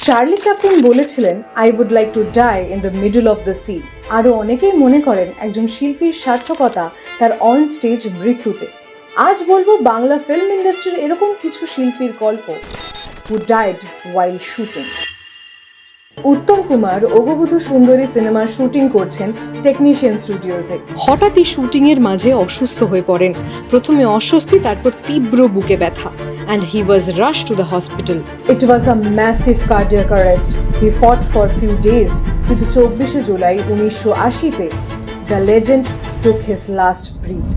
Charlie Chaplin বলেছিলেন, I would like to die in the middle of the sea. আরও অনেকেই মনে করেন একজন শিল্পীর সার্থকতা তার অন স্টেজ মৃত্যুতে। আজ বলবো বাংলা ফিল্ম ইন্ডাস্ট্রির এরকম কিছু শিল্পীর গল্প হু ডাইড ওয়াইল শুটিং। উত্তম কুমার ওগবধূ সুন্দরী সিনেমার শুটিং করছেন টেকনিশিয়ান স্টুডিওজে। হঠাৎই শুটিং এর মাঝে অসুস্থ হয়ে পড়েন। প্রথমে অস্বস্তি, তারপর তীব্র বুকে ব্যথা, and he was rushed to the hospital. It was a massive cardiac arrest. He fought for few days. কিন্তু 24 July 1980-তে the legend took his last breath.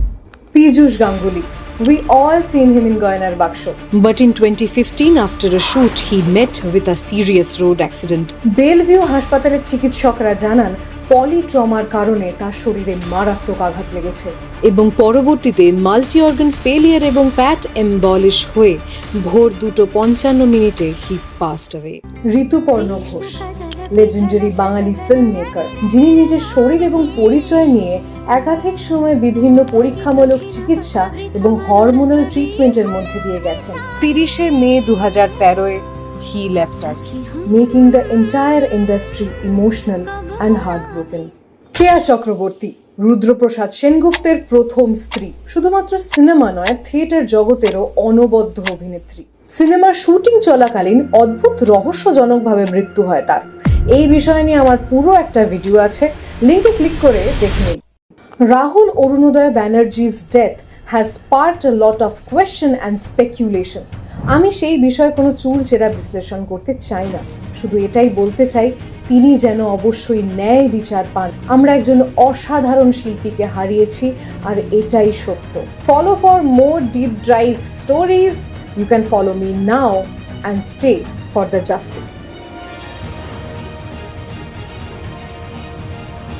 Piyush Ganguly. We all seen him in Goyanar Baksho. But in 2015, after a shoot, he met with a serious road accident. Bellevue হাসপাতালের চিকিৎসকরা জানান পলিট্রমার কারণে তার শরীরে মারাত্মক আঘাত লেগেছে এবং পরবর্তীতে মাল্টি অর্গান ফেলিয়ার এবং ফ্যাট এমবলিশ হয়ে ভোর 2:55 he passed away. Rituparno Ghosh, legendary Bangali film maker, যিনি নিজের শরীর এবং পরিচয় নিয়ে একাধিক সময় বিভিন্ন পরীক্ষামূলক চিকিৎসা এবং হরমোনাল ট্রিটমেন্টের মধ্যে দিয়ে গেছেন। 30 মে 2013-এ he left us, making the entire industry emotional and heartbroken. কেয়া চক্রবর্তী, রুদ্রপ্রসাদ সেনগুপ্তের প্রথম স্ত্রী, শুধুমাত্র সিনেমা নয় থিয়েটার জগতেরও অনবদ্য অভিনেত্রী। সিনেমার শুটিং চলাকালীন অদ্ভুত রহস্যজনকভাবে মৃত্যু হয় তার। এই বিষয় নিয়ে আমার পুরো একটা ভিডিও আছে, লিংকে ক্লিক করে দেখে নিন। রাহুল অরুণোদয় ব্যানার্জি's death has sparked a lot of question and speculation. আমি সেই বিষয়ে কোনো চুলচেরা বিশ্লেষণ করতে চাই না, শুধু এটাই বলতে চাই তিনি যেন অবশ্যই ন্যায় বিচার পান। আমরা একজন অসাধারণ শিল্পীকে হারিয়েছি আর এটাই সত্য। Follow for more deep drive stories, you can follow me now and stay for the justice.